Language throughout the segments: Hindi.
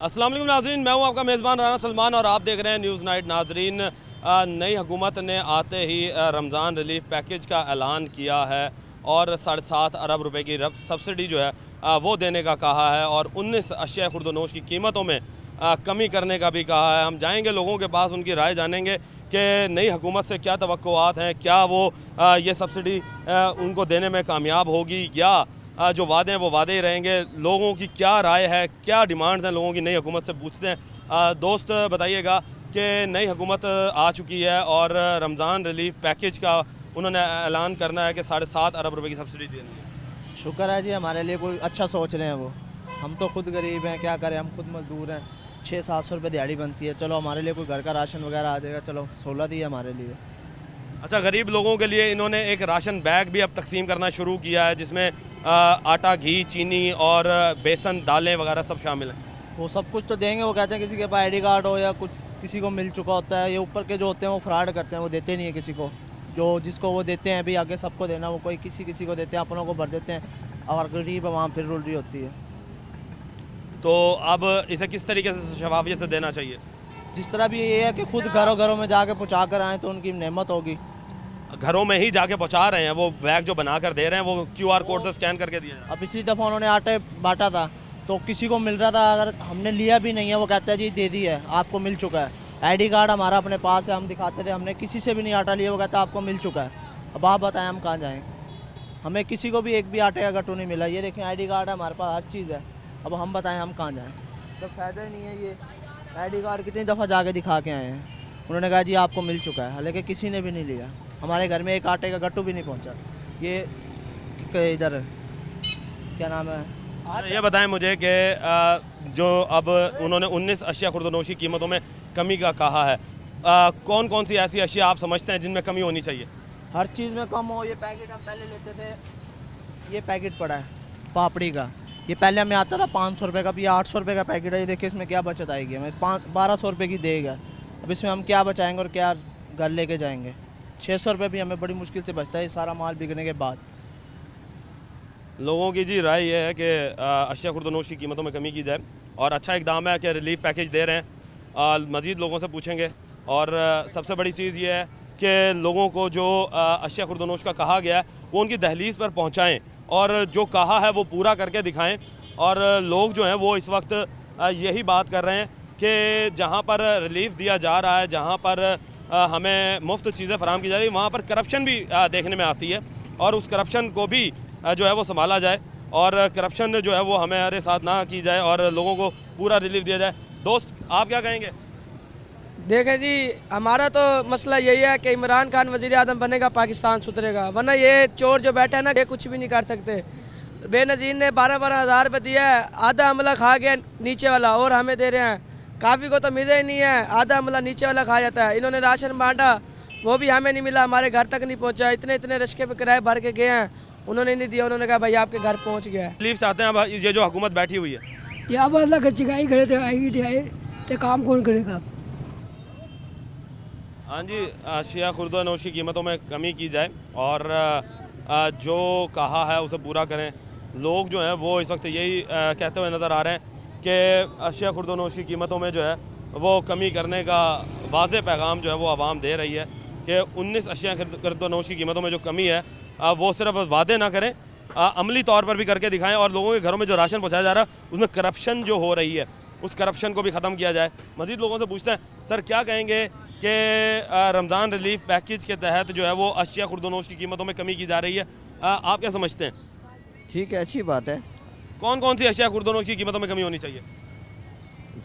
अस्सलाम वालेकुम नाजरीन, मैं हूं आपका मेज़बान राना सलमान और आप देख रहे हैं न्यूज़ नाइट। नाजरीन, नई हुकूमत ने आते ही रमज़ान रिलीफ पैकेज का ऐलान किया है और 7.5 अरब रुपए की सब्सिडी जो है वो देने का कहा है और 19 अशिया खुर्दनोश की कीमतों में कमी करने का भी कहा है। हम जाएंगे लोगों के पास, उनकी राय जानेंगे कि नई हुकूमत से क्या तवक्कुआत हैं, क्या वो ये सब्सिडी उनको देने में कामयाब होगी या जो वादे हैं वो वादे ही रहेंगे। लोगों की क्या राय है, क्या डिमांड्स हैं लोगों की, नई हुकूमत से पूछते हैं। दोस्त बताइएगा कि नई हुकूमत आ चुकी है और रमज़ान रिलीफ पैकेज का उन्होंने ऐलान करना है कि 7.5 अरब रुपए की सब्सिडी देनी है। शुक्र है जी, हमारे लिए कोई अच्छा सोच रहे हैं वो। हम तो खुद गरीब हैं, क्या करें, हम खुद मजदूर हैं। 600-700 रुपये दिहाड़ी बनती है। चलो हमारे लिए कोई घर का राशन वगैरह आ जाएगा, चलो सहूलत ही है हमारे लिए। अच्छा, गरीब लोगों के लिए इन्होंने एक राशन बैग भी अब तकसीम करना शुरू किया है जिसमें आटा, घी, चीनी और बेसन, दालें वगैरह सब शामिल हैं। वो सब कुछ तो देंगे। वो कहते हैं किसी के पास आईडी कार्ड हो या कुछ किसी को मिल चुका होता है। ये ऊपर के जो होते हैं वो फ्रॉड करते हैं, वो देते नहीं है किसी को। जो जिसको वो देते हैं अभी आगे सबको देना, वो कोई किसी किसी को देते हैं, अपनों को भर देते हैं और गरीब वहाँ फिर रुल रही होती है। तो अब इसे किस तरीके से शफाफियत से देना चाहिए? जिस तरह भी ये है कि खुद घरों घरों में जाके पहुँचा कर आएँ तो उनकी नेमत होगी। घरों में ही जाके पहुंचा रहे हैं, वो बैग जो बना कर दे रहे हैं वो QR कोड से स्कैन करके दिया जाए। अब पिछली दफ़ा उन्होंने आटे बांटा था तो किसी को मिल रहा था, अगर हमने लिया भी नहीं है वो कहता है जी दे दी है, आपको मिल चुका है। आईडी कार्ड हमारा अपने पास है, हम दिखाते थे, हमने किसी से भी नहीं आटा लिया, वो कहता है आपको मिल चुका है। अब आप बताएं हम कहाँ जाएँ? हमें किसी को भी एक भी आटे का गट्टू नहीं मिला। ये देखें आईडी कार्ड है हमारे पास, हर चीज़ है। अब हम बताएं हम कहाँ जाएँ? तो फ़ायदा ही नहीं है। ये आईडी कार्ड कितनी दफ़ा जाके दिखा के आए हैं, उन्होंने कहा जी आपको मिल चुका है, हालांकि किसी ने भी नहीं लिया। हमारे घर में एक आटे का गट्टू भी नहीं पहुंचा। ये इधर क्या नाम है? ये बताएं मुझे कि जो अब उन्होंने 19 अशिया खुर्दनोशी कीमतों में कमी का कहा है, कौन कौन सी ऐसी अशिया आप समझते हैं जिनमें कमी होनी चाहिए? हर चीज़ में कम हो। ये पैकेट हम पहले लेते थे, ये पैकेट पड़ा है पापड़ी का, ये पहले हमें आता था 500 रुपये का, भी 800 रुपये का पैकेट है। ये देखिए इसमें क्या बचत आएगी हमें, 1200 रुपये की देगा। अब इसमें हम क्या बचाएंगे और क्या घर लेके जाएंगे? 600 रुपये भी हमें बड़ी मुश्किल से बचता है ये सारा माल बिकने के बाद। लोगों की जी राय ये है कि अशिया खुर्दनोश की कीमतों में कमी की जाए और अच्छा इकदाम है कि रिलीफ पैकेज दे रहे हैं। मज़ीद लोगों से पूछेंगे और सबसे बड़ी चीज़ ये है कि लोगों को जो अशिया खुर्दनोश का कहा गया है वो उनकी दहलीज़ पर पहुँचाएँ और जो कहा है वो पूरा करके दिखाएँ। और लोग जो हैं वो इस वक्त यही बात कर रहे हैं कि जहाँ पर रिलीफ दिया जा रहा है, जहाँ पर हमें मुफ्त चीज़ें फराहम की जा रही है, वहाँ पर करप्शन भी देखने में आती है और उस करप्शन को भी जो है वो संभाला जाए और करप्शन जो है वो हमारे साथ ना की जाए और लोगों को पूरा रिलीफ दिया जाए। दोस्त आप क्या कहेंगे? देखें जी, हमारा तो मसला यही है कि इमरान खान वज़ीर आज़म बनेगा, पाकिस्तान सुधरेगा, वरना ये चोर जो बैठे हैं ना ये कुछ भी नहीं कर सकते। बेनज़ीर ने 12-12 हज़ार रुपये दिया है, आधा अमला खा गया नीचे वाला और हमें दे रहे हैं। काफ़ी को तो मिले ही नहीं है, आधा अमला नीचे वाला खा जाता है। इन्होंने राशन बांटा वो भी हमें नहीं मिला, हमारे घर तक नहीं पहुँचा। इतने रिश्के पे किराए भर के गए हैं, उन्होंने नहीं दिया। उन्होंने कहा भाई आपके घर पहुँच गया है। रिलीफ चाहते हैं अब ये जो हुकूमत बैठी हुई है? या अब अल्लाह का चिकाई करे तो आएगी तो काम कौन करेगा? हाँ जी, अशिया खुर्दनोश की कीमतों में कमी की जाए और जो कहा है उसे पूरा करें। लोग जो हैं वो इस वक्त यही कहते हुए नज़र आ रहे हैं कि अशिया खुर्दनोश की कीमतों में जो है वो कमी करने का वाज़ेह पैगाम जो है वो आवाम दे रही है कि 19 अशिया खुर्दनोश की कीमतों में जो कमी है वो सिर्फ वादे ना करें, अमली तौर पर भी करके दिखाएं और लोगों के घरों में जो राशन पहुँचाया जा रहा है उसमें करप्शन जो हो रही है उस करप्शन को भी ख़त्म किया जाए। मज़ीद लोगों से पूछते हैं, सर क्या कहेंगे कि रमज़ान रिलीफ पैकेज के तहत जो है वो अशिया खुर्दनोश की कीमतों में कमी की जा रही है, आप क्या समझते हैं? ठीक है, अच्छी बात है। कौन कौन सी अशिया खुर्दनोश की कीमतों में कमी होनी चाहिए?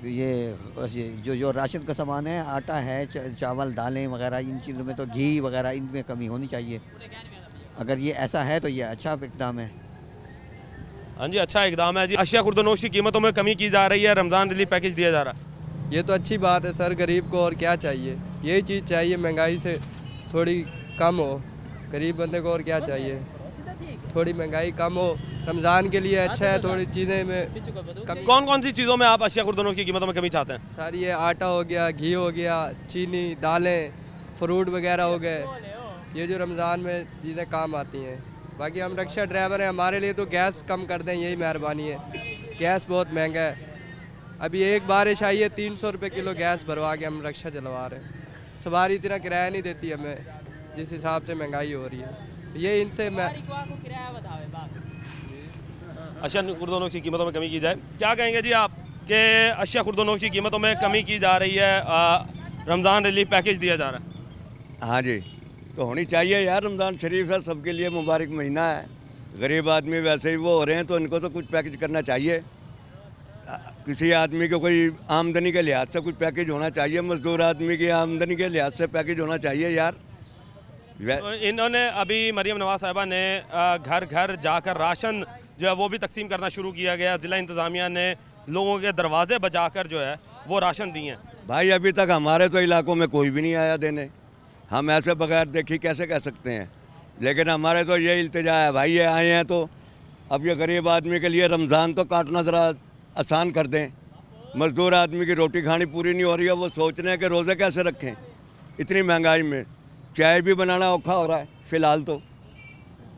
ये जो राशन का सामान है, आटा है, चावल, दालें वगैरह, इन चीज़ों में तो घी वगैरह इनमें कमी होनी चाहिए। अगर ये ऐसा है तो ये अच्छा इकदाम है। हाँ जी, अच्छा इकदाम है जी। अशिया खुर्दनोश की कीमतों में कमी की जा रही है, रमज़ान रिलीफ पैकेज दिया जा रहा है। ये तो अच्छी बात है सर, गरीब को और क्या चाहिए? यही चीज़ चाहिए, महंगाई से थोड़ी कम हो, गरीब बंदे को और क्या चाहिए? थोड़ी महंगाई कम हो, रमज़ान के लिए अच्छा है। थोड़ी चीज़ें में कौन कौन सी चीज़ों में आप अशिया खुर्दनोश की कीमतों में कमी चाहते हैं? सर ये आटा हो गया, घी हो गया, चीनी, दालें, फ्रूट वगैरह हो गए, ये जो रमज़ान में चीज़ें काम आती हैं। बाकी हम रिक्शा ड्राइवर हैं, हमारे लिए तो गैस कम कर दें, यही मेहरबानी है। गैस बहुत महंगा है, अभी एक बारिश आई है 300 रुपये किलो गैस भरवा के हम रिक्शा चलवा रहे हैं। सवारी इतना किराया नहीं देती हमें, जिस हिसाब से महंगाई हो रही है। ये इनसे मैं अशिया खुर्दोनोश की कीमतों में कमी की जाए, क्या कहेंगे जी आप कि अशिया खुर्दोनोश की कीमतों में कमी की जा रही है, रमज़ान रिलीफ पैकेज दिया जा रहा है? हाँ जी, तो होनी चाहिए यार। रमज़ान शरीफ है, सबके लिए मुबारक महीना है। गरीब आदमी वैसे ही वो हो रहे हैं, तो इनको तो कुछ पैकेज करना चाहिए। किसी आदमी को कोई आमदनी के लिहाज से कुछ पैकेज होना चाहिए, मजदूर आदमी की आमदनी के लिहाज से पैकेज होना चाहिए यार। तो इन्होंने अभी मरियम नवाज साहिबा ने घर घर जाकर राशन जो है वो भी तकसीम करना शुरू किया गया। ज़िला इंतज़ामिया ने लोगों के दरवाजे बजाकर जो है वो राशन दिए हैं। भाई अभी तक हमारे तो इलाकों में कोई भी नहीं आया देने, हम ऐसे बगैर देखी कैसे कह सकते हैं। लेकिन हमारे तो ये इल्तिजा है भाई, ये आए हैं तो अब ये गरीब आदमी के लिए रमज़ान तो काटना ज़रा आसान कर दें। मज़दूर आदमी की रोटी खानी पूरी नहीं हो रही है, वो सोच रहे हैं कि रोज़े कैसे रखें इतनी महंगाई में। चाय भी बनाना औखा हो रहा है फ़िलहाल तो।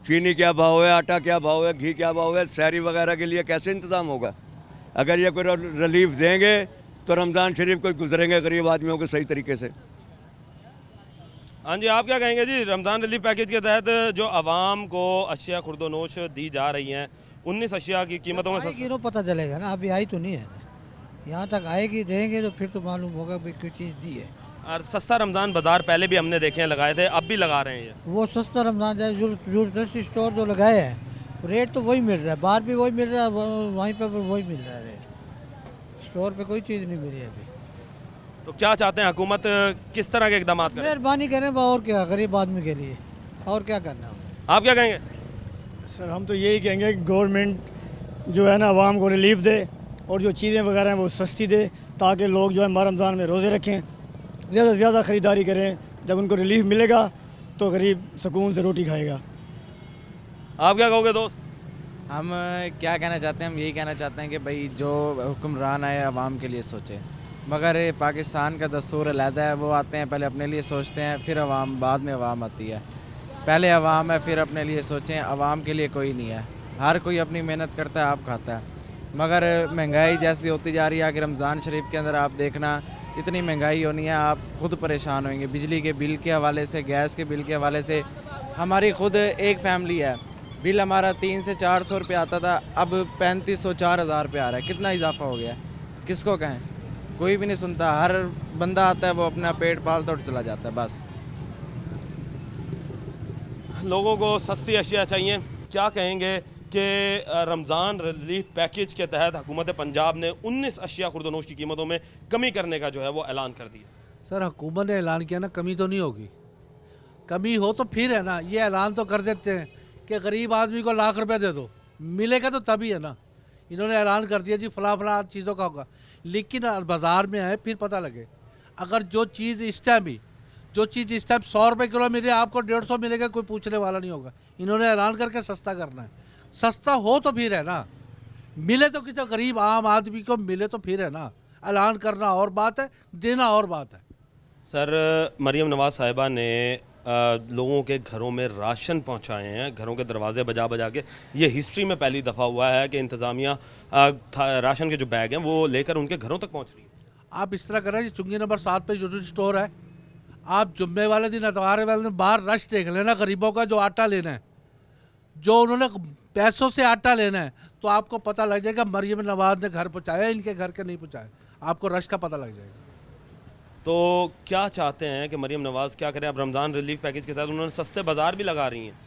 चीनी क्या भाव है, आटा क्या भाव है, घी क्या भाव है, शहरी वगैरह के लिए कैसे इंतज़ाम होगा। अगर ये कोई रिलीफ देंगे तो रमज़ान शरीफ को गुजरेंगे गरीब आदमियों के सही तरीके से। हाँ जी, आप क्या कहेंगे जी? रमज़ान रिलीफ पैकेज के तहत जो आवाम को अशिया खुर्दोनोश दी जा रही हैं, 19 अशिया की कीमतों में आएगी तो पता चलेगा ना, अभी आई तो नहीं है ना। यहाँ तक आएगी देंगे तो फिर तो मालूम होगा भाई कोई चीज़ दी है। और सस्ता रमज़ान बाज़ार पहले भी हमने देखे हैं, लगाए थे, अब भी लगा रहे हैं। ये वो सस्ता रमज़ान जाए जूस स्टोर जो लगाए हैं रेट तो वही मिल रहा है, बाहर भी वही मिल रहा है, वहीं पर वही मिल रहा है रेट। स्टोर पे कोई चीज़ नहीं मिली अभी। तो क्या चाहते हैं, हुकूमत किस तरह के इकदाम करें? मेहरबानी करें और क्या, गरीब आदमी के लिए और क्या करना है। आप क्या कहेंगे? सर हम तो यही कहेंगे कि गवर्नमेंट जो है ना आवाम को रिलीफ दे और जो चीज़ें वगैरह हैं वो सस्ती दे, ताकि लोग जो है रमज़ान में रोज़े रखें, ज़्यादा से ज़्यादा ख़रीदारी करें। जब उनको रिलीफ मिलेगा तो गरीब सुकून से रोटी खाएगा। आप क्या कहोगे दोस्त? हम क्या कहना चाहते हैं, हम यही कहना चाहते हैं कि भाई जो हुक्मरान आए आवाम के लिए सोचे। मगर पाकिस्तान का दस्तूर अलहदा है, वो आते हैं पहले अपने लिए सोचते हैं, फिर आवाम बाद में आवाम आती है। पहले आवाम है फिर अपने लिए सोचें, आवाम के लिए कोई नहीं है। हर कोई अपनी मेहनत करता है, आप खाता है। मगर महंगाई जैसी होती जा रही है कि रमज़ान शरीफ के अंदर आप देखना इतनी महंगाई होनी है, आप खुद परेशान होंगे। बिजली के बिल के हवाले से, गैस के बिल के हवाले से। हमारी खुद एक फैमिली है, बिल हमारा 300 से 400 रुपये आता था, अब 3500 4000 रुपये आ रहा है। कितना इजाफा हो गया है, किसको कहें? कोई भी नहीं सुनता। हर बंदा आता है वो अपना पेट पालता और चला जाता है बस। लोगों को सस्ती अशिया चाहिए। क्या कहेंगे कि रमज़ान रिलीफ पैकेज के तहत हुकूमत पंजाब ने 19 अशिया खुर्दोनोश की कीमतों में कमी करने का जो है वो ऐलान कर दिया। सर हुकूमत ने ऐलान किया ना, कमी तो नहीं होगी। कमी हो तो फिर है ना, ये ऐलान तो कर देते हैं कि गरीब आदमी को लाख रुपए दे दो, मिलेगा तो तभी है ना। इन्होंने ऐलान कर दिया जी फला फला चीज़ों का होगा, लेकिन बाज़ार में आए फिर पता लगे। अगर जो चीज़ इस टाइम 100 रुपये किलो मिले, आपको 150 मिलेगा, कोई पूछने वाला नहीं होगा। इन्होंने ऐलान करके सस्ता करना है। सस्ता हो तो फिर है ना, मिले तो किसी गरीब आम आदमी को मिले तो फिर है ना। ऐलान करना और बात है, देना और बात है। सर मरियम नवाज साहिबा ने लोगों के घरों में राशन पहुंचाए हैं, घरों के दरवाजे बजा बजा के। ये हिस्ट्री में पहली दफ़ा हुआ है कि इंतज़ामिया राशन के जो बैग हैं वो लेकर उनके घरों तक पहुंच रही है। आप इस तरह करें, चुंगी नंबर 7 पे जो स्टोर है, आप जुम्मे वाले दिन, इतवार वाले दिन बाहर रश देख लेना गरीबों का। जो आटा लेना है, जो उन्होंने पैसों से आटा लेना है, तो आपको पता लग जाएगा मरियम नवाज ने घर पहुँचाया, इनके घर के नहीं पहुँचाया। आपको रश का पता लग जाएगा। तो क्या चाहते हैं कि मरियम नवाज़ क्या करें? अब रमज़ान रिलीफ पैकेज के तहत उन्होंने सस्ते बाज़ार भी लगा रही हैं।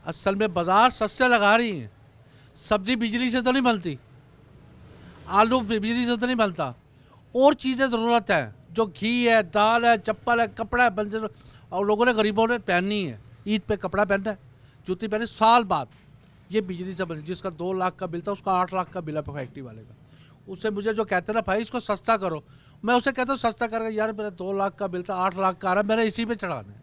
असल में बाज़ार सस्ते लगा रही हैं। सब्ज़ी बिजली से तो नहीं बनती, आलू बिजली से तो नहीं बनता, और चीज़ें ज़रूरत है। जो घी है, दाल है, चप्पल है, कपड़ा है, बंजर, और लोगों ने गरीबों ने पहननी है। ईद पे कपड़ा पहनना है, जूती पहनी, साल बाद ये बिजली से बनी। जिसका 2 लाख का बिल था, उसका 8 लाख का बिल है फैक्ट्री वाले का। उससे मुझे जो कहते ना भाई इसको सस्ता करो, मैं उसे कहता हूँ सस्ता करके, यार मेरा 2 लाख का बिल था, 8 लाख का आ रहा है, मैंने इसी पे चढ़ाना है।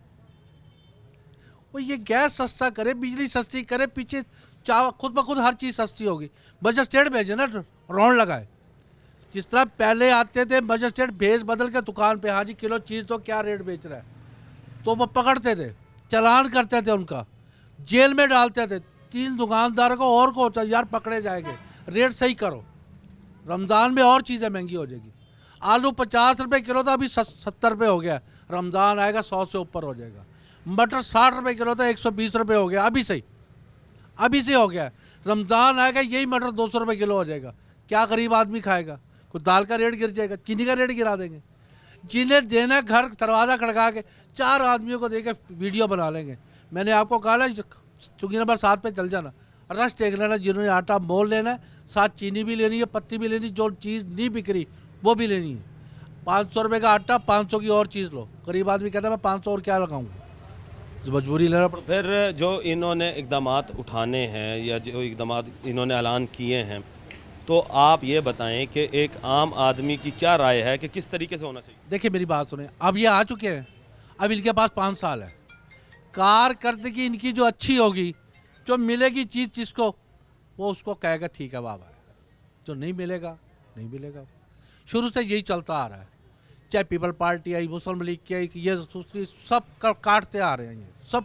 वो ये गैस सस्ता करे, बिजली सस्ती करे, पीछे खुद ब खुद हर चीज़ सस्ती होगी। मजिस्ट्रेट भेजे ना, राउंड लगाए। जिस तरह पहले आते थे मजिस्ट्रेट भेज बदल के दुकान पे, हाँ जी किलो चीज़ तो क्या रेट बेच रहा है, तो वो पकड़ते थे, चालान करते थे, उनका जेल में डालते थे। 3 दुकानदारों को और को यार पकड़े जाएंगे, रेट सही करो। रमज़ान में और चीज़ें महंगी हो जाएगी। आलू 50 रुपये किलो था, अभी 70 रुपये हो गया। रमज़ान आएगा 100 से ऊपर हो जाएगा। मटर 60 रुपये किलो था, 120 रुपये हो गया अभी से हो गया। रमज़ान आएगा यही मटर 200 रुपये किलो हो जाएगा। क्या गरीब आदमी खाएगा? कोई दाल का रेट गिर जाएगा, चीनी का रेट गिरा देंगे। जिन्हें देना घर दरवाज़ा खड़का के 4 आदमियों को देके वीडियो बना लेंगे। मैंने आपको कहा ना चुकी नंबर 7 पे चल जाना, रश देख लेना। जिन्होंने आटा मोल लेना है, साथ चीनी भी लेनी है, पत्ती भी लेनी, जो चीज़ नहीं बिक रही वो भी लेनी है। 500 रुपये का आटा, 500 की और चीज़ लो। गरीब आदमी कहता है मैं 500 और क्या लगाऊंगा, मजबूरी लेना पड़ता। फिर जो इन्होंने इकदाम उठाने हैं या जो इकदाम इन्होंने ऐलान किए हैं, तो आप ये बताएं कि एक आम आदमी की क्या राय है कि किस तरीके से होना चाहिए? देखिए मेरी बात सुने, अब ये आ चुके हैं, अब इनके पास 5 साल है। कारकर्दगी इनकी जो अच्छी होगी, जो मिलेगी चीज़ जिसको, वो उसको कहेगा ठीक है बाबा। जो नहीं मिलेगा नहीं मिलेगा। शुरू से यही चलता आ रहा है, चाहे पीपल पार्टी आई, मुस्लिम लीग की आई, ये दूसरी, सब काटते आ रहे हैं। ये सब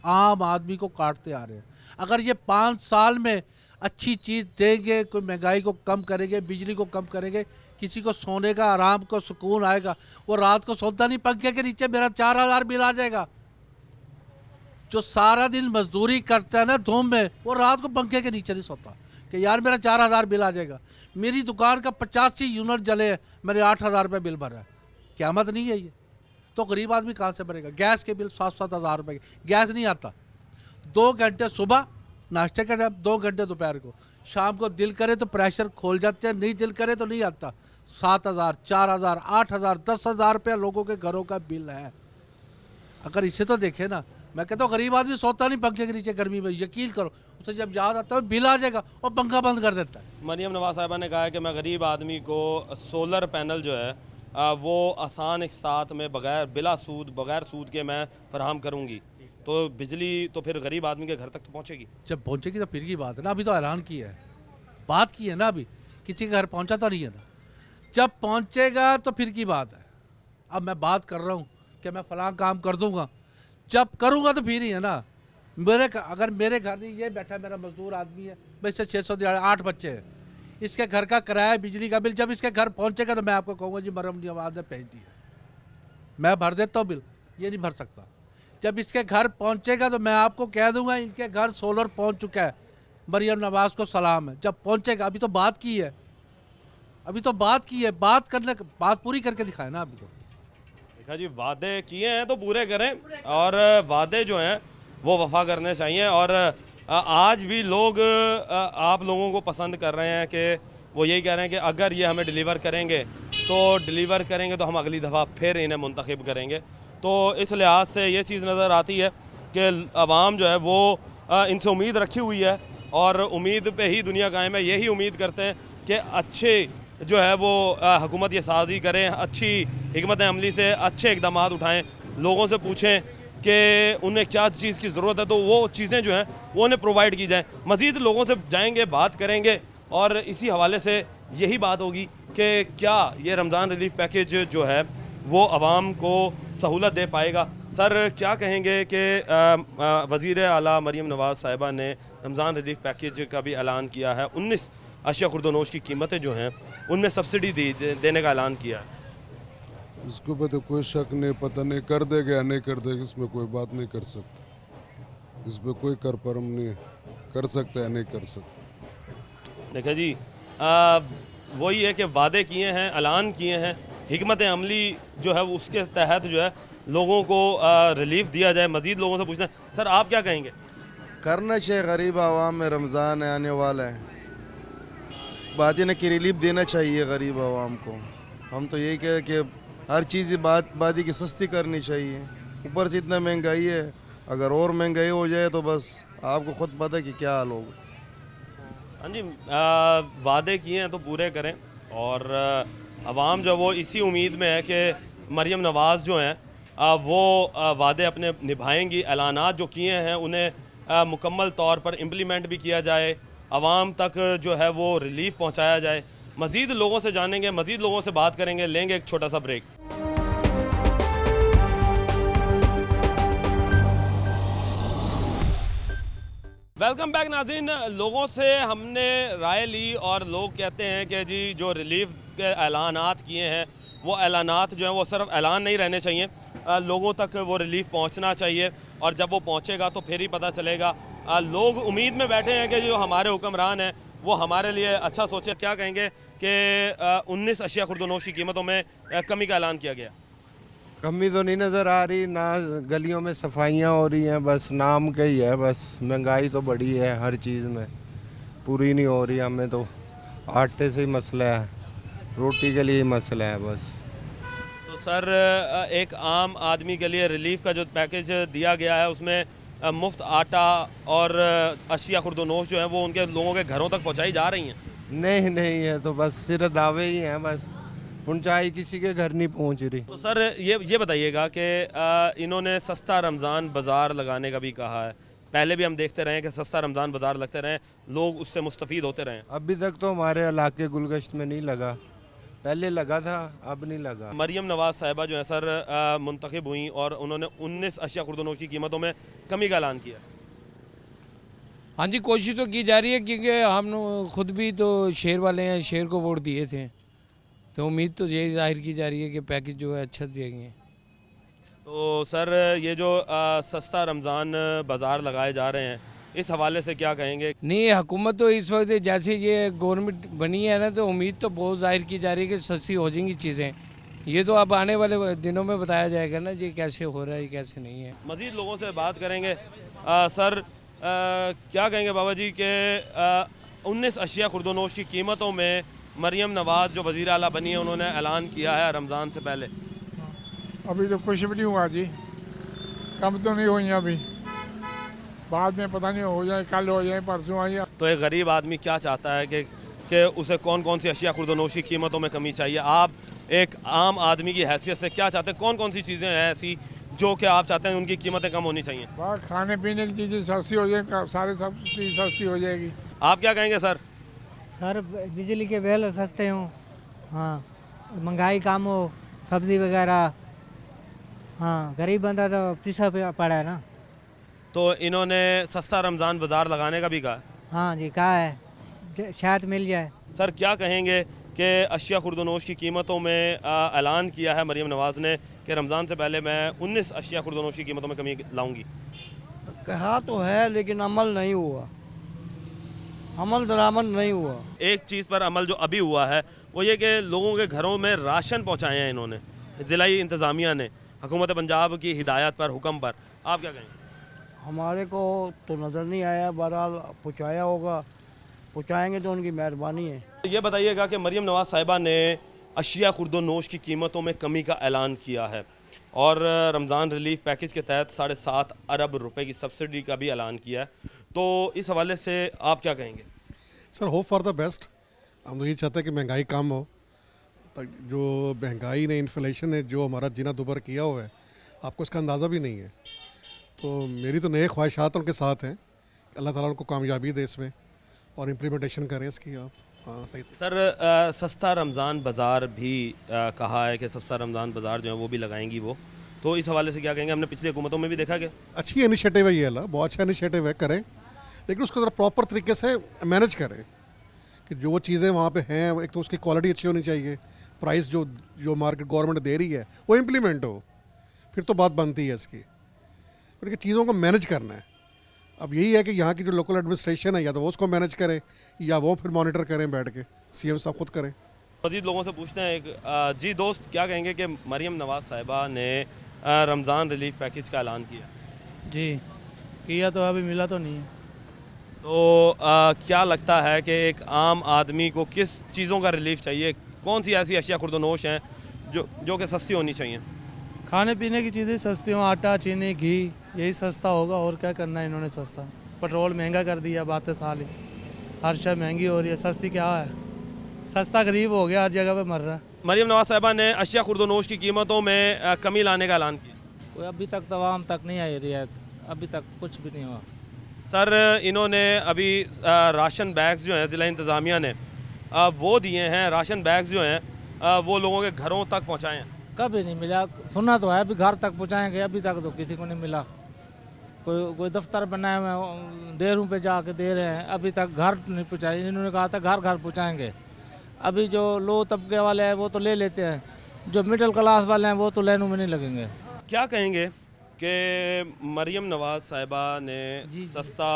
आम आदमी को काटते आ रहे हैं। अगर ये 5 साल में अच्छी चीज़ देंगे, कोई महंगाई को कम करेंगे, बिजली को कम करेंगे, किसी को सोने का आराम को सुकून आएगा। वो रात को सोता नहीं पंखे के नीचे, मेरा 4000 बिल आ जाएगा। जो सारा दिन मजदूरी करता है ना धूम में, वो रात को पंखे के नीचे नहीं सोता कि यार मेरा 4000 बिल आ जाएगा। मेरी दुकान का 85 यूनिट जले है, मैंने 8000 रुपये बिल भरा है। क़यामत नहीं है ये? तो गरीब आदमी कहाँ से भरेगा? गैस के बिल 7-7 हज़ार रुपये के, गैस नहीं आता। 2 घंटे सुबह नाश्ते का टाइम, 2 घंटे दोपहर को, शाम को दिल करे तो प्रेशर खोल जाते हैं, नहीं दिल करे तो नहीं आता। 7000, 4000, 8000, 10,000 रुपया लोगों के घरों का बिल है। अगर इसे तो देखे ना, मैं कहता हूँ गरीब आदमी सोता नहीं पंखे के नीचे गर्मी में, यकीन करो। उसे जब याद आता है बिल आ जाएगा और पंखा बंद कर देता है। मरियम नवाज साहिबा ने कहा है कि मैं गरीब आदमी को सोलर पैनल जो है वो आसान एक साथ में बिला सूद, बगैर सूद के मैं फराहम करूँगी। तो बिजली तो फिर गरीब आदमी के घर तक तो पहुँचेगी। जब पहुँचेगी तो फिर की बात है ना। अभी तो ऐलान किया है, बात की है ना, अभी किसी के घर पहुँचा तो नहीं है ना। जब पहुँचेगा तो फिर की बात है। अब मैं बात कर रहा हूँ कि मैं फ़लाँ काम कर दूँगा, जब करूँगा तो फिर ही है ना। अगर मेरे घर नहीं, ये बैठा मेरा मजदूर आदमी है, वैसे 600 दिहाड़ी, 8 बच्चे हैं, इसके घर का किराया, बिजली का बिल, जब इसके घर पहुँचेगा तो मैं आपको कहूँगा जी मरम नवाज ने भेज दिया, मैं भर देता हूँ बिल। ये नहीं भर सकता। जब इसके घर पहुँचेगा तो मैं आपको कह दूँगा इनके घर सोलर पहुँच चुका है, मरियम नवाज को सलाम है। जब पहुँचेगा, अभी तो बात की है, बात पूरी करके दिखाए ना। अभी तो देखा जी, वादे किए हैं तो पूरे करें, और वादे जो हैं वो वफा करने चाहिए। और आज भी लोग आप लोगों को पसंद कर रहे हैं कि वो यही कह रहे हैं कि अगर ये हमें डिलीवर करेंगे तो हम अगली दफ़ा फिर इन्हें मुंतखब करेंगे। तो इस लिहाज से ये चीज़ नज़र आती है कि आवाम जो है वो इनसे उम्मीद रखी हुई है, और उम्मीद पे ही दुनिया कायम है। यही उम्मीद करते हैं कि अच्छे जो है वो हुकूमत ये साजी करें, अच्छी हिकमत अमली से अच्छे इकदाम उठाएँ, लोगों से पूछें कि उन्हें क्या चीज़ की ज़रूरत है, तो वो चीज़ें जो हैं वो उन्हें प्रोवाइड की जाएँ। मज़ीद लोगों से जाएंगे, बात करेंगे, और इसी हवाले से यही बात होगी कि क्या ये रमज़ान रिलीफ पैकेज जो है वो आवाम को सहूलत दे पाएगा। सर क्या कहेंगे कि वज़ीर आला मरियम नवाज़ साहिबा ने रमज़ान रिलीफ पैकेज का भी ऐलान किया है। 19 अशिया खुर्दनोश की कीमतें जो हैं उनमें सब्सिडी देने का ऐलान किया है। इसके ऊपर तो कोई शक नहीं, पता नहीं कर देगा या नहीं कर देगा, इसमें कोई बात नहीं कर सकते। इस पर कोई कर परम नहीं कर सकता या नहीं कर सकता। देखा जी, वही है कि वादे किए हैं, ऐलान किए हैं, हिकमत अमली जो है उसके तहत जो है लोगों को रिलीफ दिया जाए। मज़ीद लोगों से पूछना है, सर आप क्या कहेंगे? करना चाहिए, गरीब आवाम में रमज़ान आने वाला है, बात न कि रिलीफ देना चाहिए गरीब आवाम को। हम तो यही कहें कि हर चीज़ बादी की सस्ती करनी चाहिए। ऊपर से इतना महंगाई है, अगर और महंगाई हो जाए तो बस आपको खुद पता है कि क्या हाल होगा। हाँ जी, वादे किए हैं तो पूरे करें, और आवाम जो वो इसी उम्मीद में है कि मरियम नवाज़ जो हैं वो वादे अपने निभाएंगी। ऐलानात जो किए हैं उन्हें मुकम्मल तौर पर इम्प्लीमेंट भी किया जाए, आवाम तक जो है वो रिलीफ पहुँचाया जाए। मज़ीद लोगों से जानेंगे, मज़ीद लोगों से बात करेंगे, लेंगे एक छोटा सा ब्रेक। वेलकम बैक नाज़रीन। लोगों से हमने राय ली और लोग कहते हैं कि जी जो रिलीफ के ऐलानात किए हैं वो ऐलानात जो हैं वो सिर्फ ऐलान नहीं रहने चाहिए, लोगों तक वो रिलीफ पहुंचना चाहिए और जब वो पहुंचेगा तो फिर ही पता चलेगा। लोग उम्मीद में बैठे हैं कि जो हमारे हुक्मरान हैं वो हमारे लिए अच्छा सोचे। क्या कहेंगे कि 19 अशिया खुर्दनोश की कीमतों में कमी का ऐलान किया गया? कमी तो नहीं नज़र आ रही, ना गलियों में सफाइयाँ हो रही हैं, बस नाम का ही है। बस महंगाई तो बढ़ी है, हर चीज़ में पूरी नहीं हो रही। हमें तो आटे से ही मसला है, रोटी के लिए ही मसला है बस। तो सर एक आम आदमी के लिए रिलीफ का जो पैकेज दिया गया है उसमें मुफ्त आटा और अशिया खुर्दनोश जो है वो उनके लोगों के घरों तक पहुँचाई जा रही हैं? नहीं नहीं है, तो बस सिर्फ दावे ही हैं, बस पहुँचाई किसी के घर नहीं पहुँच रही। तो सर ये बताइएगा कि इन्होंने सस्ता रमज़ान बाज़ार लगाने का भी कहा है। पहले भी हम देखते रहे कि सस्ता रमज़ान बाज़ार लगते रहे, लोग उससे मुस्तफ़ीद होते रहे। अभी तक तो हमारे इलाके गुलगश्त में नहीं लगा, पहले लगा था, अब नहीं लगा। मरियम नवाज़ साहिबा जो है सर मुंतखब हुई और उन्होंने 19 अशिया खुर्दनोश की कीमतों में कमी का ऐलान किया। हाँ जी, कोशिश तो की जा रही है क्योंकि हम खुद भी तो शेर वाले हैं, शेर को वोट दिए थे, तो उम्मीद तो यही जाहिर की जा रही है कि पैकेज जो है अच्छा दिएंगे। तो सर ये जो सस्ता रमज़ान बाज़ार लगाए जा रहे हैं इस हवाले से क्या कहेंगे? नहीं, हुकूमत तो इस वक्त जैसे ये गवर्नमेंट बनी है ना, तो उम्मीद तो बहुत जाहिर की जा रही है कि सस्ती हो जाएंगी चीज़ें। ये तो अब आने वाले दिनों में बताया जाएगा ना जी कैसे हो रहा है कैसे नहीं है। मज़ीद लोगों से बात करेंगे। सर क्या कहेंगे बाबा जी के 19 अशिया खुर्दनोश की कीमतों में मरियम नवाज़ जो वज़ीर आला बनी है उन्होंने ऐलान किया है रमज़ान से पहले? अभी तो कुछ भी नहीं हुआ जी, कम तो नहीं हुई अभी, बाद में पता नहीं हो जाए, कल हो जाए, परसों आ जाए। तो एक गरीब आदमी क्या चाहता है कि उसे कौन कौन सी अशिया खुर्दनोश की कीमतों में कमी चाहिए? आप एक आम आदमी की हैसियत से क्या चाहते हैं? कौन कौन सी चीज़ें हैं ऐसी जो कि आप चाहते हैं उनकी कीमतें कम होनी चाहिए? खाने पीने की चीज़ें सस्ती हो जाए, सारे सब चीज़ सस्ती हो जाएगी। आप क्या कहेंगे सर? सर बिजली के बिल सस्ते हों, हाँ, महंगाई कम हो, सब्ज़ी वगैरह, हाँ, गरीब बंदा तो पीछा पड़ा है ना। तो इन्होंने सस्ता रमज़ान बाज़ार लगाने का भी कहा? हाँ जी, कहा है, शायद मिल जाए। सर क्या कहेंगे कि अशिया खुर्दनोश की कीमतों में ऐलान किया है मरियम नवाज़ ने कि रमज़ान से पहले मैं 19 अशिया खुर्दनोश की कीमतों में कमी लाऊंगी? कहा तो है लेकिन अमल नहीं हुआ, अमल दरामद नहीं हुआ। एक चीज़ पर अमल जो अभी हुआ है वो ये कि लोगों के घरों में राशन पहुँचाए हैं इन्होंने, ज़िलाई इंतज़ामिया ने हुकूमत पंजाब की हिदायत पर, हुक्म पर। आप क्या कहेंगे? हमारे को तो नज़र नहीं आया, बहरहाल पहुँचाया होगा, पहुँचाएँगे तो उनकी मेहरबानी है। ये बताइएगा कि मरियम नवाज़ साहिबा ने अशिया खुर्दनोश की कीमतों में कमी का ऐलान किया है और रमज़ान रिलीफ पैकेज के तहत 7.5 अरब रुपए की सब्सिडी का भी ऐलान किया है, तो इस हवाले से आप क्या कहेंगे? Sir hope for the best. हम तो ये चाहते हैं कि महंगाई कम हो। जो महंगाई ने, इन्फ्लेशन ने जो हमारा जीना दुबर किया हुआ है, आपको इसका अंदाज़ा भी नहीं है। तो मेरी तो नए ख्वाहिशात उनके साथ हैं, अल्लाह ताला उनको कामयाबी दे इसमें और इम्प्लीमेंटेशन करें इसकी। आप हाँ सही। सर सस्ता रमज़ान बाज़ार भी कहा है कि सस्ता रमज़ान बाज़ार जो है वो भी लगाएंगी वो, तो इस हवाले से क्या कहेंगे? हमने पिछली हुकूमतों में भी देखा कि अच्छी इनिशिएटिव है ये, अल्लाह बहुत अच्छा इनिशिएटिव है, करें, लेकिन उसको ज़रा प्रॉपर तरीके से मैनेज करें कि जो चीज़ें वहाँ पे हैं, एक तो उसकी क्वालिटी अच्छी होनी चाहिए, प्राइस जो मार्केट गवर्नमेंट दे रही है वो इम्प्लीमेंट हो, फिर तो बात बनती है इसकी। क्योंकि चीज़ों को मैनेज करना है। अब यही है कि यहाँ की जो लोकल एडमिनिस्ट्रेशन है, या तो वो उसको मैनेज करे या वो फिर मॉनिटर करें बैठ के, सीएम साहब खुद करें। मज़ीद लोगों से पूछते हैं एक जी दोस्त, क्या कहेंगे कि मरियम नवाज़ साहिबा ने रमज़ान रिलीफ पैकेज का ऐलान किया? जी किया तो अभी मिला तो नहीं है। तो क्या लगता है कि एक आम आदमी को किस चीज़ों का रिलीफ चाहिए? कौन सी ऐसी अशिया खुर्दनोश हैं जो कि सस्ती होनी चाहिए? खाने पीने की चीज़ें सस्ती हों, आटा, चीनी, घी, यही सस्ता होगा। और क्या करना है इन्होंने सस्ता? पेट्रोल महंगा कर दिया, बातें साल ही, हर शय महंगी हो रही है, सस्ती क्या है? सस्ता गरीब हो गया, हर जगह पे मर रहा है। मरियम नवाज़ साहिबा ने अशिया खुर्दनोश की कीमतों में कमी लाने का ऐलान किया। कोई अभी तक तो आवाम तक नहीं आई रियायत, अभी तक कुछ भी नहीं हुआ। सर इन्होंने अभी राशन बैग्स जो हैं ज़िला इंतज़ामिया ने वो दिए हैं, राशन बैग्स जो हैं वो लोगों के घरों तक पहुँचाए हैं। कभी नहीं मिला, सुना तो है अभी घर तक पहुँचाएंगे, अभी तक तो किसी को नहीं मिला। कोई दफ्तर बनाए हुए हैं, डेयरों पे जाके दे रहे हैं, अभी तक घर नहीं पहुँचाए। इन्होंने कहा था घर घर पहुँचाएंगे। अभी जो लो तबके वाले हैं वो तो ले लेते हैं, जो मिडिल क्लास वाले हैं वो तो लाइनों में नहीं लगेंगे। क्या कहेंगे कि मरियम नवाज साहिबा ने सस्ता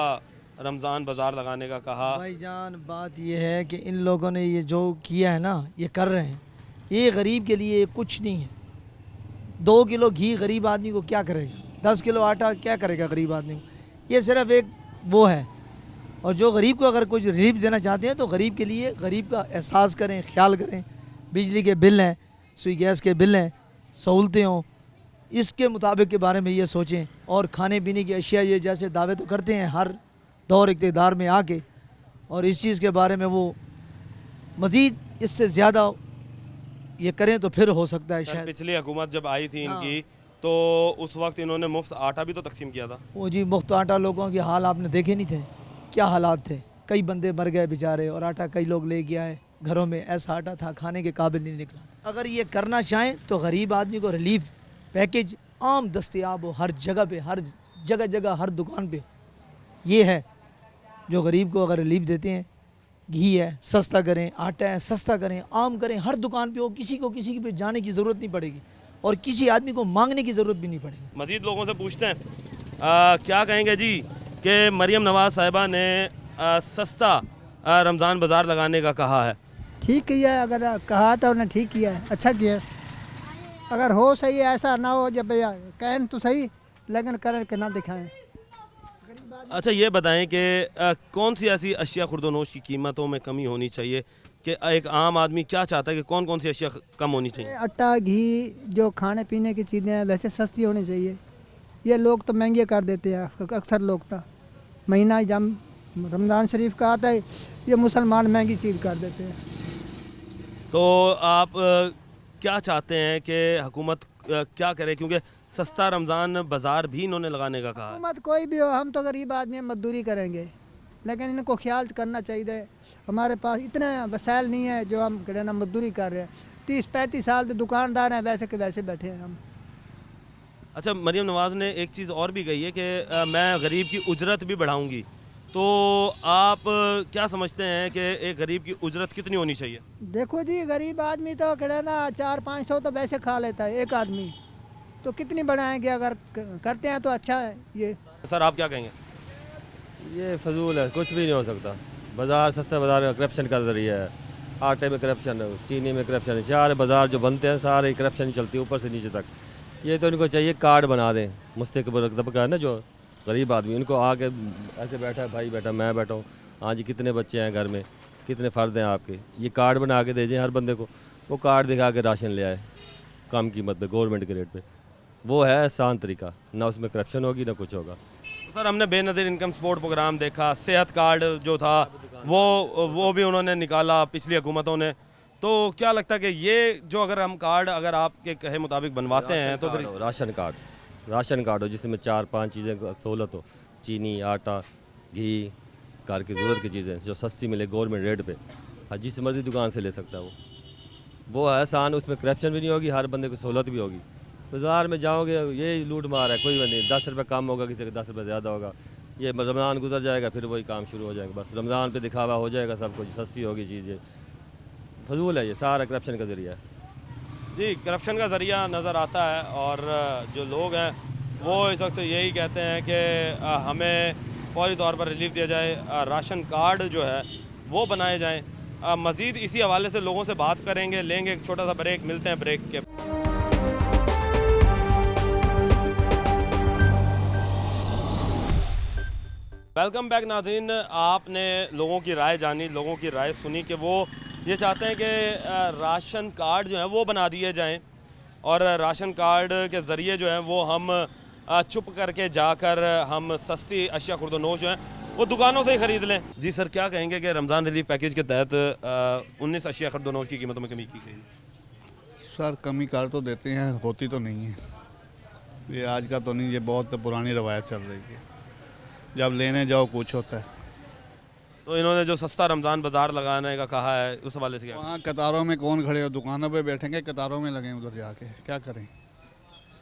रमज़ान बाज़ार लगाने का कहा? भाईजान बात ये है कि इन लोगों ने ये जो किया है ना, ये कर रहे हैं, ये गरीब के लिए कुछ नहीं है। 2 किलो घी गरीब आदमी को क्या करेगा, 10 किलो आटा क्या करेगा गरीब आदमी को। ये सिर्फ एक वो है। और जो गरीब को अगर कुछ रिलीफ देना चाहते हैं तो गरीब के लिए गरीब का एहसास करें, ख्याल करें। बिजली के बिल हैं, सुई गैस के बिल हैं, सहूलतें हों, इसके मुताबिक के बारे में ये सोचें। और खाने पीने की अशिया ये जैसे दावे तो करते हैं हर दौर इक़्तिदार में आके, और इस चीज़ के बारे में वो मज़ीद इससे ज़्यादा ये करें तो फिर हो सकता है शायद। पिछली हुकूमत जब आई थी इनकी तो उस वक्त इन्होंने मुफ्त आटा भी तो तकसीम किया था। वो जी मुफ्त आटा, लोगों के हाल आपने देखे नहीं थे, क्या हालात थे। कई बंदे मर गए बेचारे, और आटा कई लोग ले गया है घरों में, ऐसा आटा था खाने के काबिल नहीं निकला। अगर ये करना चाहें तो गरीब आदमी को रिलीफ पैकेज आम दस्तयाब हो हर जगह पे, हर जगह हर दुकान पे। ये है जो गरीब को अगर रिलीफ देते हैं। घी है सस्ता करें, आटा है सस्ता करें, आम करें, हर दुकान पे हो, किसी पे जाने की ज़रूरत नहीं पड़ेगी और किसी आदमी को मांगने की ज़रूरत भी नहीं पड़ेगी। मज़ीद लोगों से पूछते हैं क्या कहेंगे जी कि मरियम नवाज साहिबा ने सस्ता रमज़ान बाज़ार लगाने का कहा है। ठीक किया है, अगर कहा था उन्हें ठीक किया है, अच्छा किया है। अगर हो सही है, ऐसा ना हो जब भैया कहन तो सही लेकिन कर के ना दिखाएं। अच्छा ये बताएं कि कौन सी ऐसी अशिया खुर्दोनोश की कीमतों में कमी होनी चाहिए कि एक आम आदमी क्या चाहता है कि कौन कौन सी अशिया कम होनी चाहिए? आटा घी जो खाने पीने की चीज़ें हैं वैसे सस्ती होनी चाहिए। ये लोग तो महंगे कर देते हैं, अक्सर लोग तो महीना जब रमज़ान शरीफ का आता है ये मुसलमान महंगी चीज़ कर देते हैं। तो आप क्या चाहते हैं कि हुकूमत क्या करे, क्योंकि सस्ता रमज़ान बाज़ार भी इन्होंने लगाने का कहा है। हुकूमत कोई भी हो, हम तो गरीब आदमी हैं, मजदूरी करेंगे, लेकिन इनको ख्याल करना चाहिए। हमारे पास इतने वसाइल नहीं है जो हम ना मजदूरी कर रहे हैं। 30-35 साल तो दुकानदार हैं, वैसे के वैसे बैठे हैं हम। अच्छा मरियम नवाज़ ने एक चीज़ और भी कही है कि मैं गरीब की उजरत भी बढ़ाऊंगी, तो आप क्या समझते हैं कि एक गरीब की उजरत कितनी होनी चाहिए? देखो जी, गरीब आदमी तो ना 400-500 तो वैसे खा लेता है एक आदमी, तो कितनी बढ़ाएंगे? अगर करते हैं तो अच्छा है। ये सर आप क्या कहेंगे? ये फजूल है, कुछ भी नहीं हो सकता। बाज़ार सस्ता बाज़ार में करप्शन का ज़रिया है। आटे में करप्शन है, चीनी में करप्शन है, सारे बाज़ार जो बनते हैं सारे करप्शन चलती है ऊपर से नीचे तक। ये तो इनको चाहिए कार्ड बना दें, मुस्तक़बिल तबका है ना जो गरीब आदमी, उनको आके ऐसे बैठा है, भाई बैठा, मैं बैठा हूँ, हाँ जी कितने बच्चे हैं घर में, कितने फ़र्द हैं आपके, ये कार्ड बना के दे दें हर बंदे को। वो कार्ड दिखा के राशन ले आए कम कीमत पे, गवर्नमेंट के रेट पे। वो है आसान तरीका, ना उसमें करप्शन होगी ना कुछ होगा। सर हमने बेनज़ीर इनकम सपोर्ट प्रोग्राम देखा, सेहत कार्ड जो था वो भी उन्होंने निकाला पिछली हुकूमतों ने। तो क्या लगता है कि ये जो अगर हम कार्ड अगर आपके कहे मुताबिक बनवाते हैं तो फिर राशन कार्ड हो जिसमें 4-5 चीज़ें सहूलत हो, चीनी, आटा, घी, घर की ज़रूरत की चीज़ें जो सस्ती मिले गवर्नमेंट रेट पे, हर जिस मर्जी दुकान से ले सकता है वो है आसान, उसमें करप्शन भी नहीं होगी, हर बंदे को सहूलत भी होगी। बाज़ार में जाओगे ये लूट मार है, कोई नहीं, 10 रुपये कम होगा, किसी का 10 रुपये ज़्यादा होगा। ये रमज़ान गुजर जाएगा फिर वही काम शुरू हो जाएगा, बस रमज़ान पे दिखावा हो जाएगा सब कुछ, सस्ती होगी चीज़ें। फजूल है, ये सारा करप्शन का ज़रिया है जी, करप्शन का ज़रिया नज़र आता है। और जो लोग हैं वो इस वक्त यही कहते हैं कि हमें फौरी तौर पर रिलीफ दिया जाए, राशन कार्ड जो है वो बनाए जाएँ। मज़ीद इसी हवाले से लोगों से बात करेंगे, लेंगे एक छोटा सा ब्रेक, मिलते हैं ब्रेक के। वेलकम बैक नाज़रीन, आपने लोगों की राय जानी, लोगों की राय सुनी कि वो ये चाहते हैं कि राशन कार्ड जो है वो बना दिए जाएं और राशन कार्ड के ज़रिए जो है वो हम चुप करके जाकर हम सस्ती अशिया खुर्दोनोश जो हैं वो दुकानों से ही ख़रीद लें। जी सर क्या कहेंगे कि रमज़ान रिलीफ पैकेज के तहत 19 अशिया खुर्दोनोश की कीमतों में कमी की गई? सर कमी कर तो देते हैं, होती तो नहीं है। ये आज का तो नहीं, ये बहुत पुरानी रवायत चल रही है, जब लेने जाओ कुछ होता है। तो इन्होंने जो सस्ता रमज़ान बाज़ार लगाने का कहा है उस हवाले से क्या? वहाँ कतारों में कौन खड़े हो, दुकानों पे बैठेंगे, कतारों में लगे उधर जाके क्या करें?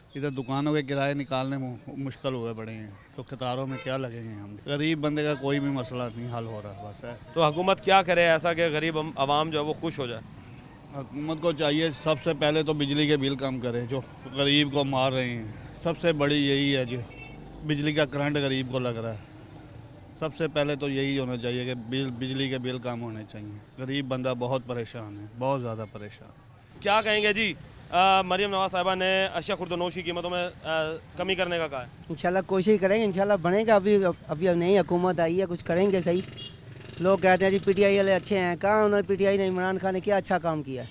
इधर दुकानों के किराए निकालने मुश्किल हुए पड़े हैं, तो कतारों में क्या लगेंगे हम। गरीब बंदे का कोई भी मसला नहीं हल हो रहा, बस ऐसे। तो हुकूमत क्या करे ऐसा कि गरीब आवाम जो है वो खुश हो जाए? हुकूमत को चाहिए सबसे पहले तो बिजली के बिल कम करे, जो गरीब को मार रहे हैं। सबसे बड़ी यही है, जो बिजली का करंट गरीब को लग रहा है। सबसे पहले तो यही होना चाहिए कि बिजली के बिल कम होने चाहिए। गरीब बंदा बहुत परेशान है, बहुत ज़्यादा परेशान। क्या कहेंगे जी? मरियम नवाज साहिबा ने अशिया खुर्दनोश की कीमतों में कमी करने का कहा है। इंशाल्लाह कोशिश करेंगे, इंशाल्लाह बनेगा। अभी नई हुकूमत आई है, कुछ करेंगे सही। लोग कहते हैं जी पीटीआई वाले अच्छे हैं, कहाँ उन्होंने पीटीआई ने इमरान खान ने क्या अच्छा काम किया है?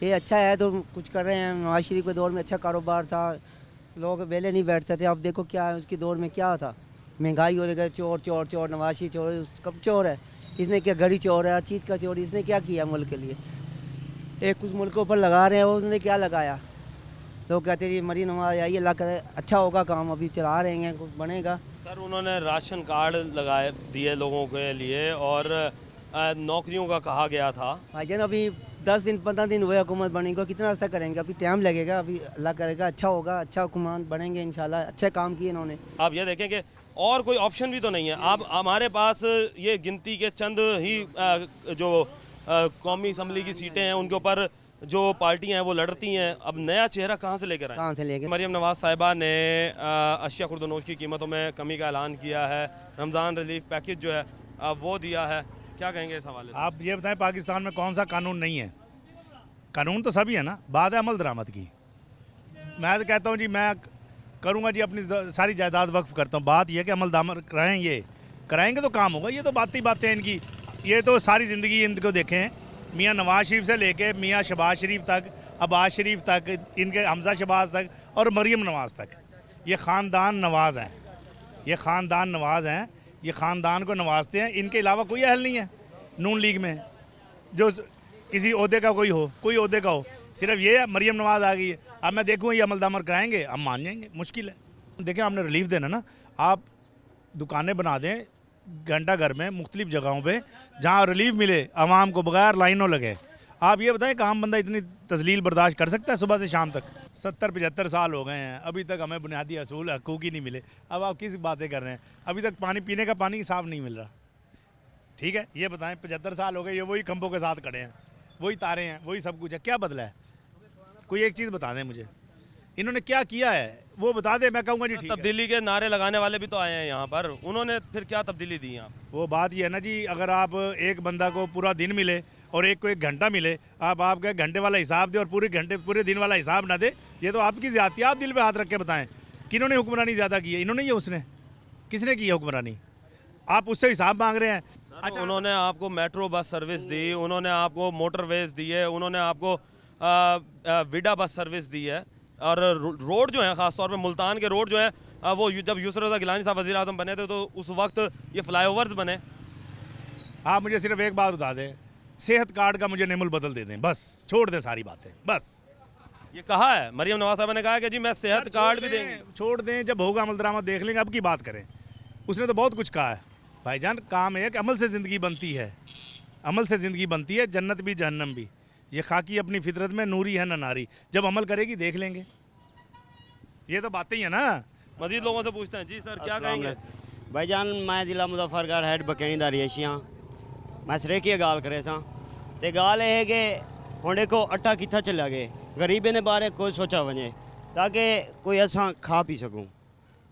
ये अच्छा है तो कुछ कर रहे हैं। नवाज शरीफ के दौर में अच्छा कारोबार था, लोग वेले नहीं बैठते थे। अब देखो क्या उसके दौर में क्या था, महंगाई हो गई, चोर चोर चोर, नवाज शरीफ चोर, कब चोर है? इसने क्या घड़ी चोर है, हर चीज़ का चोर। इसने क्या किया मुल्क के लिए? एक कुछ मुल्कों पर लगा रहे हैं, उसने क्या लगाया? लोग कहते हैं जी मरियम नवाज आई, अल्लाह करे अच्छा होगा काम, अभी चला रहे हैं, कुछ बनेगा। सर उन्होंने राशन कार्ड लगाए दिए लोगों के लिए और नौकरियों का कहा गया था। भाईजान अभी 10 दिन 15 दिन हुए हुकूमत बनी को, कितना अर्सा करेंगे? अभी टाइम लगेगा, अभी अल्लाह करेगा अच्छा होगा, अच्छा हुकूमत बनेंगे इंशाल्लाह। अच्छे काम किए इन्होंने। आप ये देखें कि और कोई ऑप्शन भी तो नहीं है। आप हमारे पास ये गिनती के चंद ही जो कौमी असम्बली की सीटें हैं उनके ऊपर जो पार्टियां हैं वो लड़ती हैं। अब नया चेहरा कहाँ से लेकर आए? कहाँ से लेकर? मरियम नवाज साहिबा ने अशिया खुर्दनोश की कीमतों में कमी का ऐलान किया है। रमज़ान रिलीफ पैकेज जो है वो दिया है। क्या कहेंगे इस हवाले से? आप ये बताएं पाकिस्तान में कौन सा कानून नहीं है? कानून तो सभी है ना, बात है अमल दरामद की। मैं तो कहता हूँ जी मैं करूँगा जी, अपनी सारी जायदाद वक्फ करता हूँ। बात यह कि अमल दरामद कराएंगे तो काम होगा। ये तो बातें हैं इनकी, ये तो सारी ज़िंदगी इनको देखें, मियाँ नवाज शरीफ से लेके मियाँ शहबाज शरीफ तक, अब्बास शरीफ तक, इनके हमजा शहबाज तक और मरियम नवाज तक, ये ख़ानदान नवाज हैं। ये ख़ानदान नवाज हैं, ये ख़ानदान को नवाजते हैं। इनके अलावा कोई अहल नहीं है नून लीग में जो किसी ओहदे का कोई ओहदे का हो। सिर्फ ये मरियम नवाज आ गई है। अब मैं देखूँ ये अमल दरामद कराएंगे, हम मान जाएंगे, मुश्किल है। देखिए आपने रिलीफ देना ना, आप दुकानें बना दें घंटा घर में मुख्तलिफ जगहों पे जहाँ रिलीफ मिले आवाम को, बगैर लाइनों लगे। आप ये बताएं कि आम बंदा इतनी तजलील बर्दाश्त कर सकता है सुबह से शाम तक? 70-75 साल हो गए हैं, अभी तक हमें बुनियादी असूल हकूक़ ही नहीं मिले। अब आप किस बातें कर रहे हैं? अभी तक पानी पीने का पानी साफ नहीं मिल रहा। ठीक है, ये बताएं 75 साल हो गए, ये वही खंभों के साथ खड़े हैं, वही तारे हैं, वही सब कुछ है। क्या बदला है? कोई एक चीज़ बता दें मुझे, इन्होंने क्या किया है वो बता दे, मैं कहूँगा जी ठीक है। तब्दीली के नारे लगाने वाले भी तो आए हैं यहाँ पर, उन्होंने फिर क्या तब्दीली दी यहाँ? वो बात ये है ना जी, अगर आप एक बंदा को पूरा दिन मिले और एक को 1 घंटा मिले, आप एक घंटे वाला हिसाब दे और पूरे दिन वाला हिसाब ना दे, ये तो आपकी ज़्यादती। आप दिल पे हाथ रख के बताएं किन्होंने हुक्मरानी ज़्यादा की है? इन्होंने या उसने? किसने की है हुक्मरानी? आप उससे हिसाब मांग रहे हैं। अच्छा, उन्होंने आपको मेट्रो बस सर्विस दी, उन्होंने आपको मोटरवेज दी है, उन्होंने आपको विडा बस सर्विस दी है, और रोड जो है ख़ासतौर पे मुल्तान के रोड जो है वो जब यूसुफ रज़ा गिलानी साहब वज़ीर आज़म बने थे तो उस वक्त ये फ्लाईओवर्स बने। आप मुझे सिर्फ एक बात बता दें, सेहत कार्ड का मुझे नेमुल बदल दे दें, बस छोड़ दें सारी बातें। बस ये कहा है मरियम नवाज साहब ने, कहा है कि जी मैं सेहत कार्ड भी देंगे। छोड़ दें, जब होगा अमल दरामद देख लेंगे, अब की बात करें। उसने तो बहुत कुछ कहा है भाईजान। काम है कि अमल से ज़िंदगी बनती है, अमल से ज़िंदगी बनती है, जन्नत भी जहन्नम भी। ये खाकी अपनी फितरत में नूरी है ना नारी, जब अमल करेगी देख लेंगे। ये तो बातें ही है ना। मजीद लोगों से पूछते हैं। जी सर क्या कहेंगे? भाईजान मैं जिला मुजफ्फरगढ़ हैड बकैनी दा रिहायशियां मैं सरे की गाल करे सा ते गाल है कि हुण देखो अट्टा कित्था चला गए, गरीबे ने बारे कोई सोचा वने ताकि कोई असां खा पी सकूं।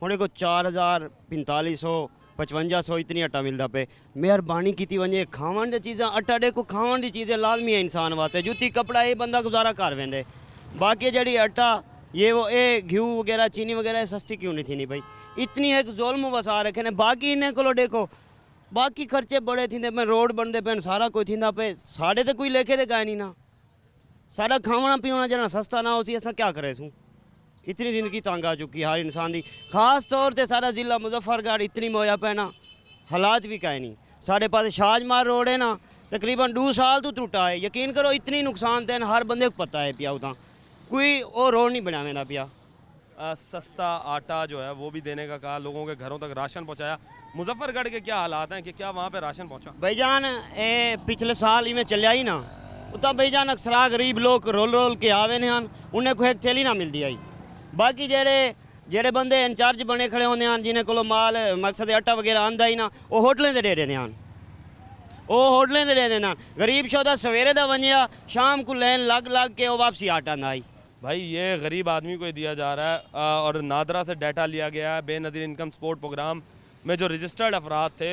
हुण देखो 4000 4500 5500 इतनी आटा मिलता पे। मेहरबानी की वजे खावन दी चीज़ां, आटा देखो खावन दी चीज़ें लाजमी है इंसान वास्ते, जुत्ती कपड़ा ये बंदा गुजारा कर वेंदे। बाकी जड़ी आटा ये वो घी वगैरह चीनी वगैरह सस्ती क्यों नहीं थी नहीं भाई? इतनी एक जुल्म वसा रखे ने। बाकी इन्हें को देखो बाकी खर्चे बड़े थींदे पे, रोड बनते पे, सारा कुछ थींदा पे, साढ़े तो कोई लेखे दे गए नहीं ना। सारा खावना पीवना जना सस्ता ना हो सी असां क्या करे सूँ? इतनी ज़िंदगी तंग आ चुकी हर इंसान की, खास तौर पर सारा जिला मुजफ्फरगढ़ इतनी मोया पे ना, हालात भी कहे नहीं। साढ़े पास शाहजमार रोड है ना, तकरीबन 2 साल तो टूटा है। यकीन करो इतनी नुकसान देन हर बंदे को पता है पिया, उदा कोई और रोड नहीं बनावे ना पिया। सस्ता आटा जो है वो भी देने का कहा, लोगों के घरों तक राशन पहुँचाया। मुजफ्फरगढ़ के क्या हालात हैं कि क्या वहाँ पे राशन पहुँचा? भाईजान पिछले साल इवें चलिया ही ना, उतना भाईजान अक्सरा गरीब लोग रोल के आवे ने, उन्हें को एक थैली ना मिलती आई। बाकी ਜਿਹੜੇ ਬੰਦੇ ਇੰਚਾਰਜ ਬਣੇ ਖੜੇ ਹੁੰਦੇ ਹਨ ਜਿਨ੍ਹਾਂ ਕੋਲੋਂ ਮਾਲ ਮਕਸਦ ਆਟਾ ਵਗੈਰਾ ਆਂਦਾ ਹੀ ਨਾ ਉਹ ਹੋਟਲਾਂ ਦੇ ਦੇ ਰਹੇ ਹਨ ਉਹ ਹੋਟਲਾਂ ਦੇ ਦੇ ਦੇਣਾ गरीब शोदा सवेरे दा वंजिया शाम को लैन लग के वो वापसी आटा ना आई। भाई ये गरीब आदमी को दिया जा रहा है और नादरा से डाटा लिया गया है। बेनज़ीर इनकम सपोर्ट प्रोग्राम में जो रजिस्टर्ड अफराद थे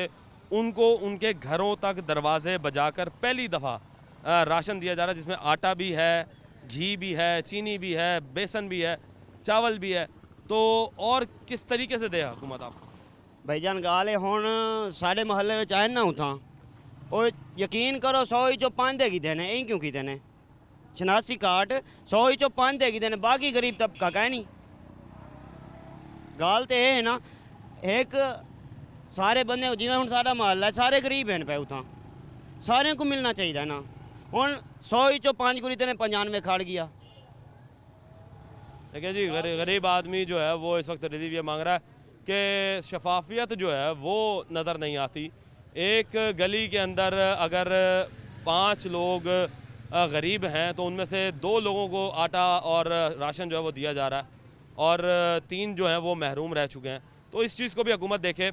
उनको उनके घरों तक दरवाजे बजाकर पहली दफ़ा राशन दिया जा रहा है, जिसमें आटा भी है, घी भी है, चीनी भी है, बेसन भी है, चावल भी है। तो और किस तरीके से दे हुकूमत आपको? भाईजान गाल है हुण साढ़े महल्ले में आए ना उठां वो यकीन करो 100 चो 5 देगी देने यही क्यों की देने शनासी कार्ड 100 चो 5 देगी देने बाकी गरीब तबका कह नहीं गाल तो है ना एक सारे बंदे जिवें हुण सारा महल्ला सारे गरीब हैं पे उठां सारे को मिलना चाहिए ना हुण 100 चो 5 कुरी तेने 95 खड़ गया। देखिए जी गरीब आदमी जो है वो इस वक्त रिलीफ ये मांग रहा है कि शफाफियत जो है वो नज़र नहीं आती। एक गली के अंदर अगर 5 लोग गरीब हैं तो उनमें से 2 लोगों को आटा और राशन जो है वो दिया जा रहा है और 3 जो हैं वो महरूम रह चुके हैं। तो इस चीज़ को भी हुकूमत देखे